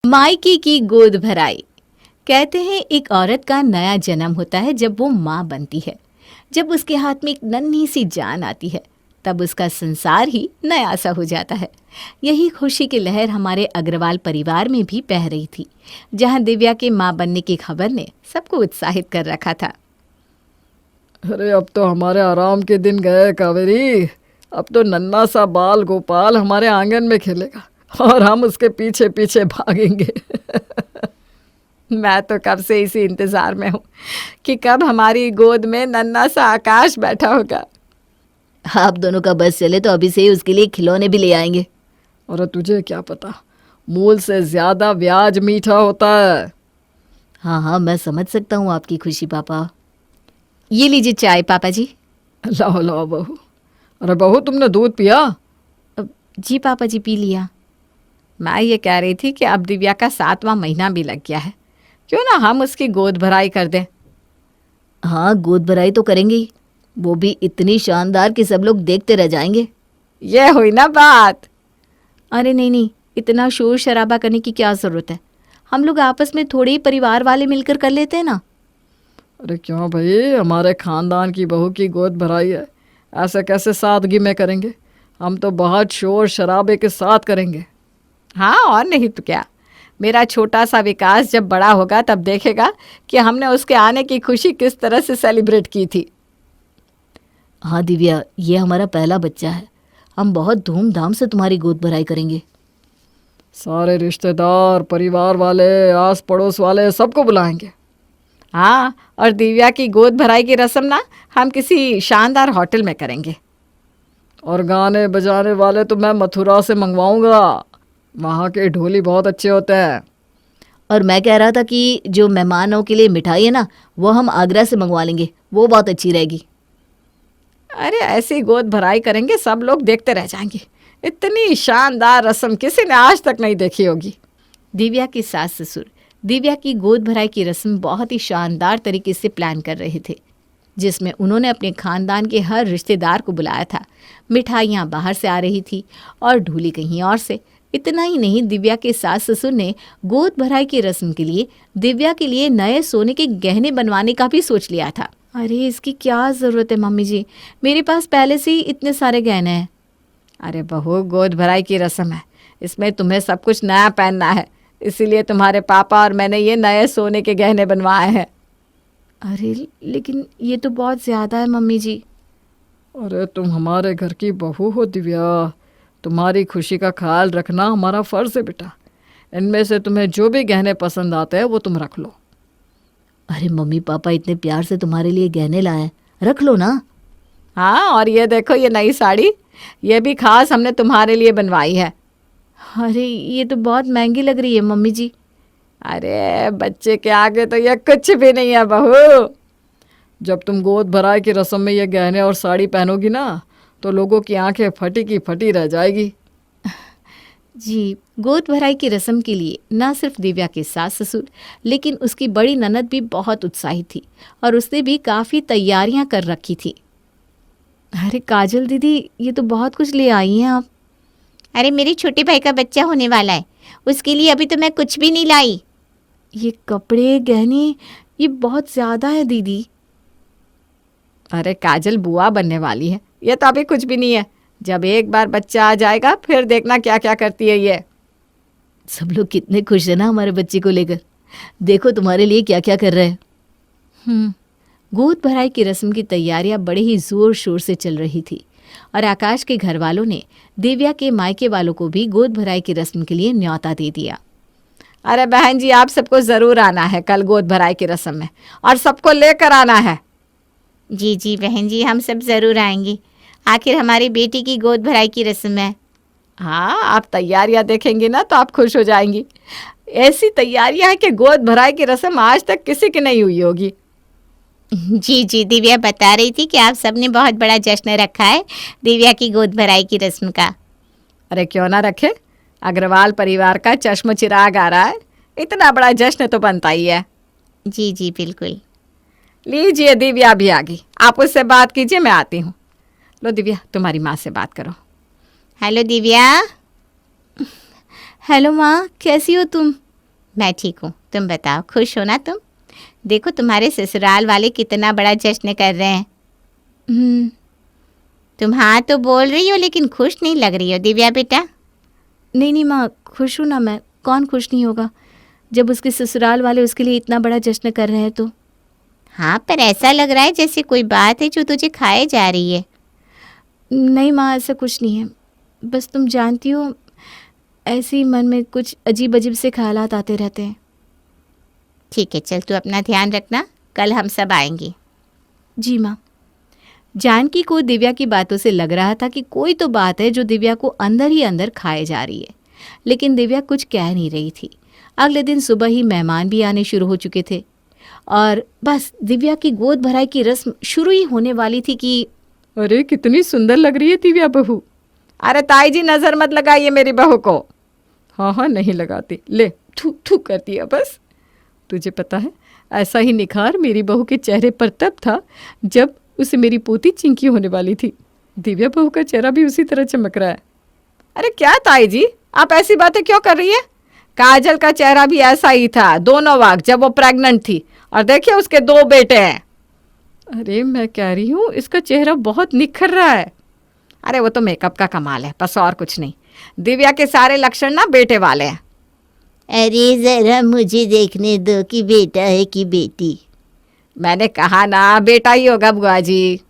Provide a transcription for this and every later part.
मायके की गोद भराई। कहते हैं एक औरत का नया जन्म होता है जब वो माँ बनती है। जब उसके हाथ में एक नन्ही सी जान आती है तब उसका संसार ही नया सा हो जाता है। यही खुशी की लहर हमारे अग्रवाल परिवार में भी बह रही थी, जहाँ दिव्या के माँ बनने की खबर ने सबको उत्साहित कर रखा था। अरे अब तो हमारे आराम के दिन गए कावेरी। अब तो नन्हा सा बाल गोपाल हमारे आंगन में खेलेगा और हम उसके पीछे पीछे भागेंगे। मैं तो कब से इसी इंतजार में हूँ कि कब हमारी गोद में नन्हा सा आकाश बैठा होगा। आप दोनों का बस चले तो अभी से ही उसके लिए खिलौने भी ले आएंगे। और तुझे क्या पता, मूल से ज्यादा ब्याज मीठा होता है। हाँ हाँ, मैं समझ सकता हूँ आपकी खुशी पापा। ये लीजिए चाय पापा जी। लाओ लाओ बहू। अरे बहू, तुमने दूध पिया? जी पापा जी, पी लिया। मैं ये कह रही थी कि अब दिव्या का 7वां महीना भी लग गया है, क्यों ना हम उसकी गोद भराई कर दें। हाँ, गोद भराई तो करेंगे ही, वो भी इतनी शानदार कि सब लोग देखते रह जाएंगे। ये हुई ना बात। अरे नहीं नहीं, इतना शोर शराबा करने की क्या ज़रूरत है। हम लोग आपस में थोड़े ही परिवार वाले मिलकर कर लेते हैं ना। अरे क्यों भाई, हमारे खानदान की बहू की गोद भराई है, ऐसे कैसे सादगी में करेंगे? हम तो बहुत शोर शराबे के साथ करेंगे। हाँ और नहीं तो क्या। मेरा छोटा सा विकास जब बड़ा होगा तब देखेगा कि हमने उसके आने की खुशी किस तरह से सेलिब्रेट की थी। हाँ दिव्या, ये हमारा पहला बच्चा है, हम बहुत धूमधाम से तुम्हारी गोद भराई करेंगे। सारे रिश्तेदार, परिवार वाले, आस पड़ोस वाले सबको बुलाएंगे। हाँ, और दिव्या की गोद भराई की रस्म ना हम किसी शानदार होटल में करेंगे। और गाने बजाने वाले तो मैं मथुरा से मंगवाऊंगा, वहाँ के ढोली बहुत अच्छे होते हैं। और मैं कह रहा था कि जो मेहमानों के लिए मिठाई है ना, वो हम आगरा से मंगवा लेंगे, वो बहुत अच्छी रहेगी। अरे ऐसी गोद भराई करेंगे सब लोग देखते रह जाएंगे। इतनी शानदार रस्म किसी ने आज तक नहीं देखी होगी। दिव्या की सास ससुर दिव्या की गोद भराई की रस्म बहुत ही शानदार तरीके से प्लान कर रहे थे, जिसमें उन्होंने अपने खानदान के हर रिश्तेदार को बुलाया था। मिठाइयाँ बाहर से आ रही थी और ढोली कहीं और से। इतना ही नहीं, दिव्या के सास ससुर ने गोद भराई की रस्म के लिए दिव्या के लिए नए सोने के गहने बनवाने का भी सोच लिया था। अरे इसकी क्या ज़रूरत है मम्मी जी, मेरे पास पहले से ही इतने सारे गहने हैं। अरे बहू, गोद भराई की रस्म है, इसमें तुम्हें सब कुछ नया पहनना है, इसीलिए तुम्हारे पापा और मैंने ये नए सोने के गहने बनवाए हैं। अरे लेकिन ये तो बहुत ज़्यादा है मम्मी जी। अरे तुम हमारे घर की बहू हो दिव्या, तुम्हारी खुशी का ख्याल रखना हमारा फ़र्ज़ है बेटा। इनमें से तुम्हें जो भी गहने पसंद आते हैं वो तुम रख लो। अरे मम्मी पापा इतने प्यार से तुम्हारे लिए गहने लाए हैं, रख लो ना। हाँ, और ये देखो ये नई साड़ी, ये भी खास हमने तुम्हारे लिए बनवाई है। अरे ये तो बहुत महंगी लग रही है मम्मी जी। अरे बच्चे के आगे तो ये कुछ भी नहीं है बहू। जब तुम गोद भराई की रस्म में ये गहने और साड़ी पहनोगी ना, तो लोगों की आंखें फटी की फटी रह जाएगी। जी, गोद भराई की रस्म के लिए न सिर्फ दिव्या के सास ससुर लेकिन उसकी बड़ी ननद भी बहुत उत्साहित थी और उसने भी काफ़ी तैयारियां कर रखी थी। अरे काजल दीदी, ये तो बहुत कुछ ले आई हैं आप। अरे मेरे छोटे भाई का बच्चा होने वाला है, उसके लिए अभी तो मैं कुछ भी नहीं लाई। ये कपड़े गहने ये बहुत ज़्यादा है दीदी। अरे काजल बुआ बनने वाली है, ये तो अभी कुछ भी नहीं है। जब एक बार बच्चा आ जाएगा फिर देखना क्या क्या करती है ये। सब लोग कितने खुश हैं ना हमारे बच्चे को लेकर, देखो तुम्हारे लिए क्या क्या कर रहे हैं। गोद भराई की रस्म की तैयारियां बड़े ही ज़ोर शोर से चल रही थी और आकाश के घर वालों ने दिव्या के मायके वालों को भी गोद भराई की रस्म के लिए न्योता दे दिया। अरे बहन जी, आप सबको ज़रूर आना है कल गोद भराई की रस्म में, और सबको लेकर आना है। जी जी बहन जी, हम सब ज़रूर आएंगे, आखिर हमारी बेटी की गोद भराई की रस्म है। हाँ, आप तैयारियां देखेंगी ना तो आप खुश हो जाएंगी। ऐसी तैयारियां हैं कि गोद भराई की रस्म आज तक किसी की नहीं हुई होगी। जी जी, दिव्या बता रही थी कि आप सबने बहुत बड़ा जश्न रखा है दिव्या की गोद भराई की रस्म का। अरे क्यों ना रखे, अग्रवाल परिवार का चश्म चिराग आ रहा है, इतना बड़ा जश्न तो बनता ही है। जी जी बिल्कुल। लीजिए दिव्या भी आ गई, आप उससे बात कीजिए, मैं आती हूँ। लो दिव्या, तुम्हारी माँ से बात करो। हेलो दिव्या। हेलो माँ, कैसी हो तुम? मैं ठीक हूँ, तुम बताओ, खुश हो ना तुम? देखो तुम्हारे ससुराल वाले कितना बड़ा जश्न कर रहे हैं। तुम हाँ तो बोल रही हो लेकिन खुश नहीं लग रही हो दिव्या बेटा। नहीं नहीं माँ, खुश हूँ ना मैं। कौन खुश नहीं होगा जब उसके ससुराल वाले उसके लिए इतना बड़ा जश्न कर रहे हैं तो। हाँ, पर ऐसा लग रहा है जैसे कोई बात है जो तुझे खाए जा रही है। नहीं माँ, ऐसा कुछ नहीं है। बस तुम जानती हो, ऐसे ही मन में कुछ अजीब अजीब से ख्यालात आते रहते हैं। ठीक है, चल तू अपना ध्यान रखना, कल हम सब आएंगे। जी माँ। जानकी को दिव्या की बातों से लग रहा था कि कोई तो बात है जो दिव्या को अंदर ही अंदर खाए जा रही है, लेकिन दिव्या कुछ कह नहीं रही थी। अगले दिन सुबह ही मेहमान भी आने शुरू हो चुके थे और बस दिव्या की गोद भराई की रस्म शुरू ही होने वाली थी कि अरे कितनी सुंदर लग रही है दिव्या बहू। अरे ताई जी, नजर मत लगाइए मेरी बहू को। हाँ हाँ, नहीं लगाती, ले थू थू करती है बस। तुझे पता है, ऐसा ही निखार मेरी बहू के चेहरे पर तब था जब उसे मेरी पोती चिंकी होने वाली थी। दिव्या बहू का चेहरा भी उसी तरह चमक रहा है। अरे क्या ताई जी, आप ऐसी बातें क्यों कर रही है? काजल का चेहरा भी ऐसा ही था दोनों वक्त जब वो प्रेग्नेंट थी, और देखिए उसके 2 बेटे हैं। अरे मैं कह रही हूँ इसका चेहरा बहुत निखर रहा है। अरे वो तो मेकअप का कमाल है, बस और कुछ नहीं। दिव्या के सारे लक्षण ना बेटे वाले हैं। अरे जरा मुझे देखने दो कि बेटा है कि बेटी। मैंने कहा ना बेटा ही होगा बुआ जी।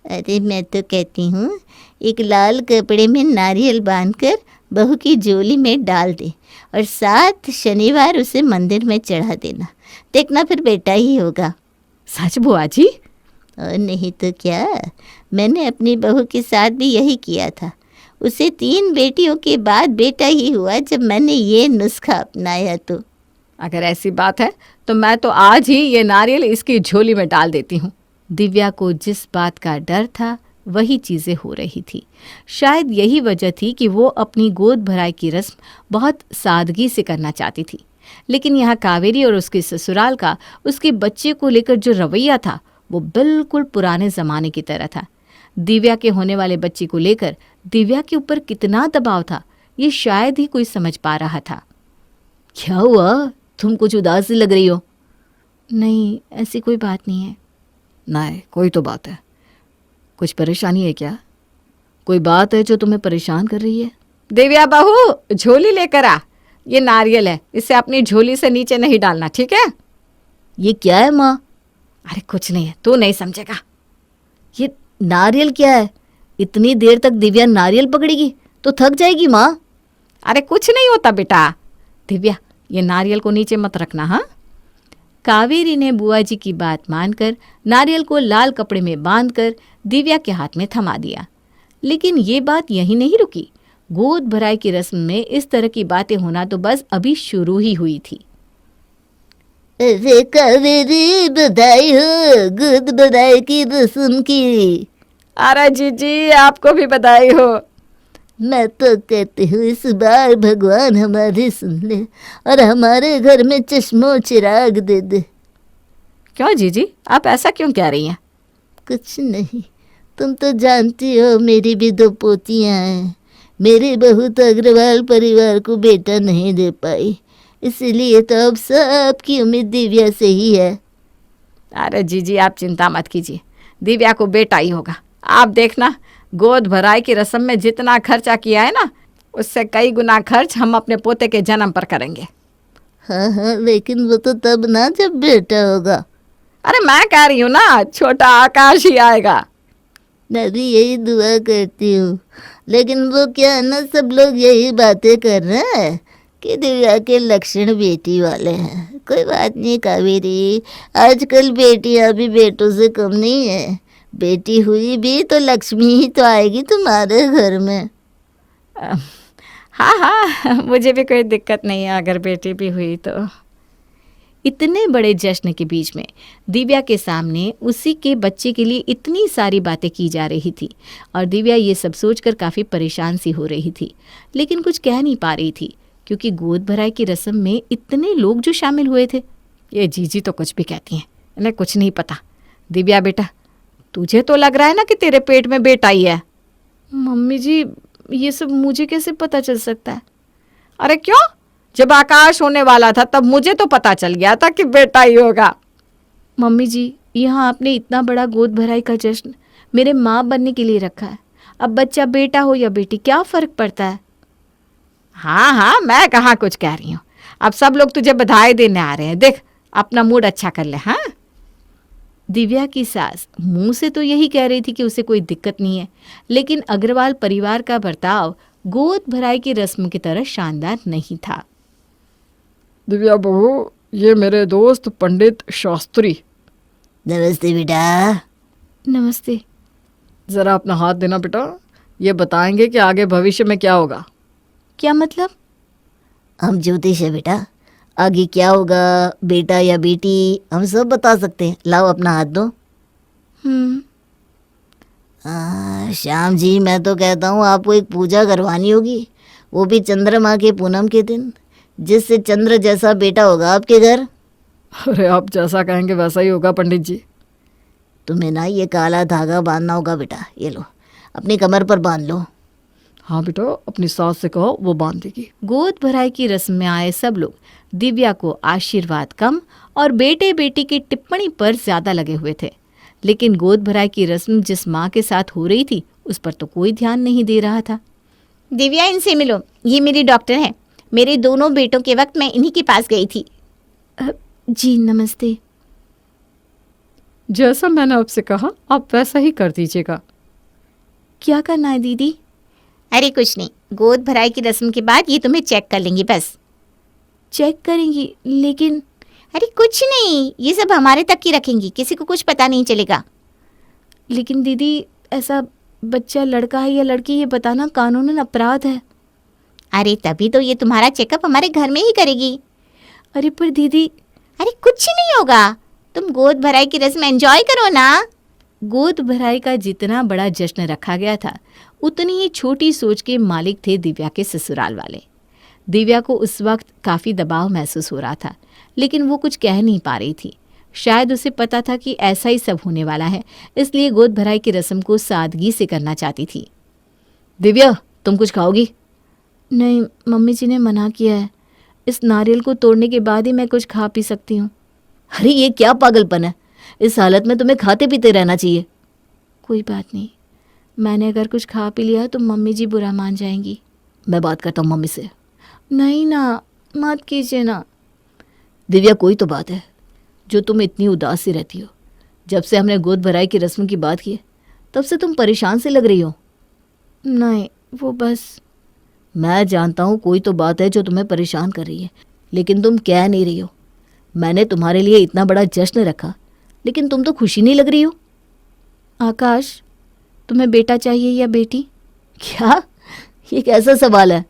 अरे मैं तो कहती हूँ एक लाल कपड़े में नारियल बांधकर बहू की झोली में डाल दे और 7 शनिवार उसे मंदिर में चढ़ा देना, देखना फिर बेटा ही होगा। सच बुआ जी? और नहीं तो क्या, मैंने अपनी बहू के साथ भी यही किया था। उसे 3 बेटियों के बाद बेटा ही हुआ जब मैंने ये नुस्खा अपनाया। तो अगर ऐसी बात है तो मैं तो आज ही ये नारियल इसकी झोली में डाल देती हूँ। दिव्या को जिस बात का डर था वही चीज़ें हो रही थी। शायद यही वजह थी कि वो अपनी गोद भराई की रस्म बहुत सादगी से करना चाहती थी, लेकिन यहाँ कावेरी और उसके ससुराल का उसके बच्चे को लेकर जो रवैया था वो बिल्कुल पुराने ज़माने की तरह था। दिव्या के होने वाले बच्चे को लेकर दिव्या के ऊपर कितना दबाव था ये शायद ही कोई समझ पा रहा था। क्या हुआ, तुम कुछ उदास सी लग रही हो? नहीं, ऐसी कोई बात नहीं है। नहीं, कोई तो बात है। कुछ परेशानी है क्या? कोई बात है जो तुम्हें परेशान कर रही है? दिव्या बहू, झोली लेकर आ। ये नारियल है, इसे अपनी झोली से नीचे नहीं डालना, ठीक है? ये क्या है माँ? अरे कुछ नहीं है, तू नहीं समझेगा। ये नारियल क्या है? इतनी देर तक दिव्या नारियल पकड़ेगी तो थक जाएगी माँ। अरे कुछ नहीं होता बेटा। दिव्या, ये नारियल को नीचे मत रखना। हाँ, कावेरी ने बुआ जी की बात मानकर नारियल को लाल कपड़े में बांधकर दिव्या के हाथ में थमा दिया। लेकिन ये बात यहीं नहीं रुकी। गोद भराई की रस्म में इस तरह की बातें होना तो बस अभी शुरू ही हुई थी। अरे कावेरी, बधाई हो गोद भराई की रस्म की। अरे जीजी, आपको भी बधाई हो। मैं तो कहती हूँ इस बार भगवान हमारी सुन ले और हमारे घर में चश्मो चिराग दे दे। क्यों जीजी, आप ऐसा क्यों कह रही हैं? कुछ नहीं, तुम तो जानती हो मेरी भी 2 पोतियाँ हैं। मेरी बहू तो अग्रवाल परिवार को बेटा नहीं दे पाई, इसीलिए तो अब सबकी उम्मीद दिव्या से ही है। अरे जीजी, आप चिंता मत कीजिए, दिव्या को बेटा ही होगा। आप देखना, गोद भराई की रस्म में जितना खर्चा किया है ना, उससे कई गुना खर्च हम अपने पोते के जन्म पर करेंगे। हाँ हाँ, लेकिन वो तो तब ना जब बेटा होगा। अरे मैं कह रही हूँ ना, छोटा आकाश ही आएगा। मैं भी यही दुआ करती हूँ, लेकिन वो क्या है ना, सब लोग यही बातें कर रहे हैं कि दिव्या के लक्षण बेटी वाले हैं। कोई बात नहीं कावेरी, आजकल बेटियाँ भी बेटों से कम नहीं है। बेटी हुई भी तो लक्ष्मी ही तो आएगी तुम्हारे घर में। हाँ हाँ, मुझे भी कोई दिक्कत नहीं है अगर बेटी भी हुई तो। इतने बड़े जश्न के बीच में दिव्या के सामने उसी के बच्चे के लिए इतनी सारी बातें की जा रही थी और दिव्या ये सब सोचकर काफ़ी परेशान सी हो रही थी, लेकिन कुछ कह नहीं पा रही थी क्योंकि गोद भराई की रस्म में इतने लोग जो शामिल हुए थे। ये जीजी तो कुछ भी कहती हैं, इन्हें कुछ नहीं पता। दिव्या बेटा, तुझे तो लग रहा है ना कि तेरे पेट में बेटा ही है। मम्मी जी, ये सब मुझे कैसे पता चल सकता है? अरे क्यों? जब आकाश होने वाला था तब मुझे तो पता चल गया था कि बेटा ही होगा। मम्मी जी, यहाँ आपने इतना बड़ा गोद भराई का जश्न मेरे माँ बनने के लिए रखा है। अब बच्चा बेटा हो या बेटी, क्या फ़र्क पड़ता है? हाँ हाँ, मैं कहाँ कुछ कह रही हूँ। अब सब लोग तुझे बधाई देने आ रहे हैं, देख अपना मूड अच्छा कर ले। हाँ, दिव्या की सास मुंह से तो यही कह रही थी कि उसे कोई दिक्कत नहीं है, लेकिन अग्रवाल परिवार का बर्ताव गोद भराई की रस्म की तरह शानदार नहीं था। दिव्या बहू, ये मेरे दोस्त पंडित शास्त्री। नमस्ते बेटा। नमस्ते। ज़रा अपना हाथ देना बेटा। ये बताएंगे कि आगे भविष्य में क्या होगा। क्या मतलब? हम ज्योतिष है बेटा, आगे क्या होगा, बेटा या बेटी, हम सब बता सकते हैं। लाओ अपना हाथ दो। श्याम जी, मैं तो कहता हूँ आपको एक पूजा करवानी होगी, वो भी चंद्रमा के पूनम के दिन, जिससे चंद्र जैसा बेटा होगा आपके घर। अरे आप जैसा कहेंगे वैसा ही होगा पंडित जी। तुम्हें ना ये काला धागा बांधना होगा बेटा, ये लो अपनी कमर पर बांध लो। हाँ बेटा, अपनी सास से कहो, वो बांध देगी। गोद भराई की रस्म में आए सब लोग दिव्या को आशीर्वाद कम और बेटे बेटी की टिप्पणी पर ज्यादा लगे हुए थे, लेकिन गोद भराई की रस्म जिस माँ के साथ हो रही थी उस पर तो कोई ध्यान नहीं दे रहा था। दिव्या, इनसे मिलो, ये मेरी डॉक्टर है। मेरे दोनों बेटों के वक्त मैं इन्हीं के पास गई थी। जी नमस्ते। जैसा मैंने आपसे कहा आप वैसा ही कर दीजिएगा। क्या करना है दीदी? अरे कुछ नहीं, गोद भराई की रस्म के बाद ये तुम्हें चेक कर लेंगी बस। चेक करेंगी? लेकिन अरे कुछ नहीं, ये सब हमारे तक की रखेंगी, किसी को कुछ पता नहीं चलेगा। लेकिन दीदी, ऐसा बच्चा लड़का है या लड़की ये बताना कानूनन अपराध है। अरे तभी तो ये तुम्हारा चेकअप हमारे घर में ही करेगी। अरे पर दीदी। अरे कुछ नहीं होगा, तुम गोद भराई की रस्म एंजॉय करो ना। गोद भराई का जितना बड़ा जश्न रखा गया था उतनी ही छोटी सोच के मालिक थे दिव्या के ससुराल वाले। दिव्या को उस वक्त काफ़ी दबाव महसूस हो रहा था, लेकिन वो कुछ कह नहीं पा रही थी। शायद उसे पता था कि ऐसा ही सब होने वाला है, इसलिए गोद भराई की रस्म को सादगी से करना चाहती थी। दिव्या, तुम कुछ खाओगी? नहीं, मम्मी जी ने मना किया है। इस नारियल को तोड़ने के बाद ही मैं कुछ खा पी सकती हूँ। अरे ये क्या पागलपन है, इस हालत में तुम्हें खाते पीते रहना चाहिए। कोई बात नहीं, मैंने अगर कुछ खा पी लिया तो मम्मी जी बुरा मान जाएंगी। मैं बात करता हूँ मम्मी से। नहीं ना, मत कीजिए ना। दिव्या, कोई तो बात है जो तुम इतनी उदास सी रहती हो। जब से हमने गोद भराई की रस्म की बात की है तब से तुम परेशान से लग रही हो। नहीं, वो बस। मैं जानता हूँ कोई तो बात है जो तुम्हें परेशान कर रही है, लेकिन तुम कह नहीं रही हो। मैंने तुम्हारे लिए इतना बड़ा जश्न रखा, लेकिन तुम तो खुशी नहीं लग रही हो। आकाश, तुम्हें बेटा चाहिए या बेटी? क्या? ये कैसा सवाल है?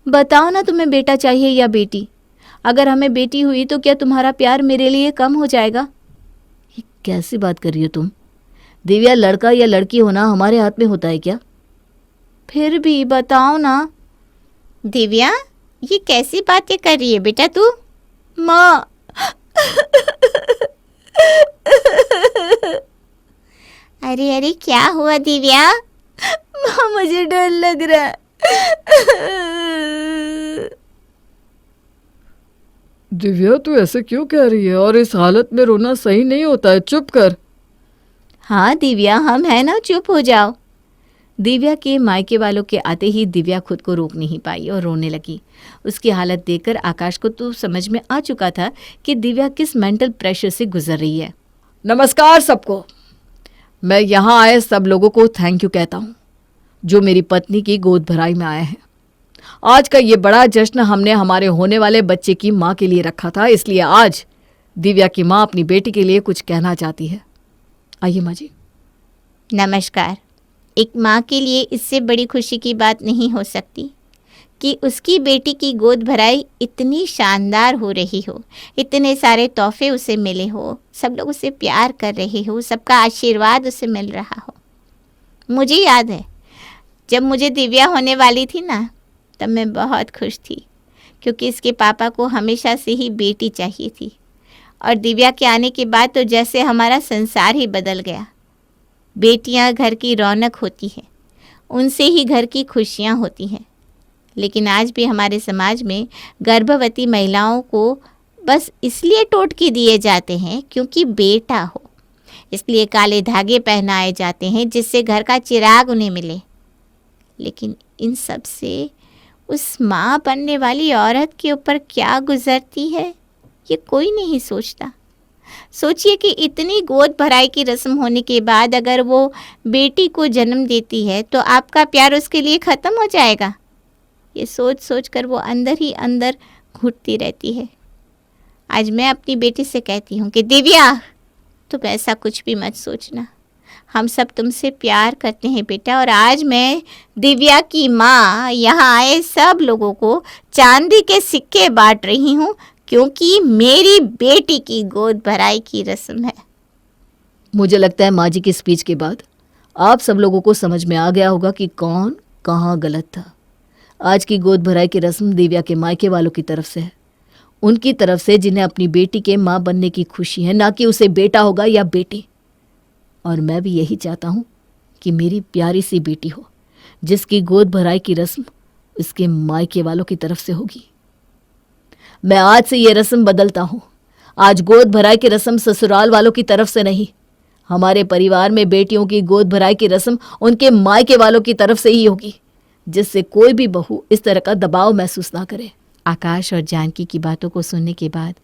बताओ ना, तुम्हें बेटा चाहिए या बेटी? अगर हमें बेटी हुई तो क्या तुम्हारा प्यार मेरे लिए कम हो जाएगा? ये कैसी बात कर रही हो तुम? दिव्या, लड़का या लड़की होना हमारे हाथ में होता है क्या? फिर भी बताओ ना। दिव्या, ये कैसी बातें कर रही है बेटा तू? माँ। अरे अरे, क्या हुआ दिव्या? माँ, मुझे डर लग रहा है। दिव्या, तू ऐसे क्यों कह रही है? और इस हालत में रोना सही नहीं होता है, चुप कर। हाँ दिव्या, हम है ना, चुप हो जाओ। दिव्या के मायके वालों के आते ही दिव्या खुद को रोक नहीं पाई और रोने लगी। उसकी हालत देखकर आकाश को तो समझ में आ चुका था कि दिव्या किस मेंटल प्रेशर से गुजर रही है। नमस्कार सबको। मैं यहाँ आए सब लोगों को थैंक यू कहता हूँ जो मेरी पत्नी की गोद भराई में आए हैं। आज का ये बड़ा जश्न हमने हमारे होने वाले बच्चे की माँ के लिए रखा था, इसलिए आज दिव्या की माँ अपनी बेटी के लिए कुछ कहना चाहती है। आइए माँ जी। नमस्कार। एक माँ के लिए इससे बड़ी खुशी की बात नहीं हो सकती कि उसकी बेटी की गोद भराई इतनी शानदार हो रही हो, इतने सारे तोहफे उसे मिले हो, सब लोग उसे प्यार कर रहे हो, सबका आशीर्वाद उसे मिल रहा हो। मुझे याद है जब मुझे दिव्या होने वाली थी ना, तब मैं बहुत खुश थी, क्योंकि इसके पापा को हमेशा से ही बेटी चाहिए थी। और दिव्या के आने के बाद तो जैसे हमारा संसार ही बदल गया। बेटियां घर की रौनक होती हैं, उनसे ही घर की खुशियां होती हैं। लेकिन आज भी हमारे समाज में गर्भवती महिलाओं को बस इसलिए टोटके दिए जाते हैं क्योंकि बेटा हो, इसलिए काले धागे पहनाए जाते हैं जिससे घर का चिराग उन्हें मिले। लेकिन इन सब से उस माँ बनने वाली औरत के ऊपर क्या गुजरती है ये कोई नहीं सोचता। सोचिए कि इतनी गोद भराई की रस्म होने के बाद अगर वो बेटी को जन्म देती है तो आपका प्यार उसके लिए ख़त्म हो जाएगा। ये सोच सोच कर वो अंदर ही अंदर घुटती रहती है। आज मैं अपनी बेटी से कहती हूँ कि दिव्या, तुम ऐसा कुछ भी मत सोचना, हम सब तुमसे प्यार करते हैं बेटा। और आज मैं दिव्या की माँ यहाँ आए सब लोगों को चांदी के सिक्के बांट रही हूँ क्योंकि मेरी बेटी की गोद भराई की रस्म है। मुझे लगता है माँ जी की स्पीच के बाद आप सब लोगों को समझ में आ गया होगा कि कौन कहाँ गलत था। आज की गोद भराई की रस्म दिव्या के मायके वालों की तरफ से है, उनकी तरफ से जिन्हें अपनी बेटी के माँ बनने की खुशी है, ना कि उसे बेटा होगा या बेटी। और मैं भी यही चाहता हूँ कि मेरी प्यारी सी बेटी हो जिसकी गोद भराई की रस्म उसके मायके वालों की तरफ से होगी। मैं आज से ये रस्म बदलता हूँ। आज गोद भराई की रस्म ससुराल वालों की तरफ से नहीं, हमारे परिवार में बेटियों की गोद भराई की रस्म उनके मायके वालों की तरफ से ही होगी, जिससे कोई भी बहू इस तरह का दबाव महसूस ना करे। आकाश और जानकी की बातों को सुनने के बाद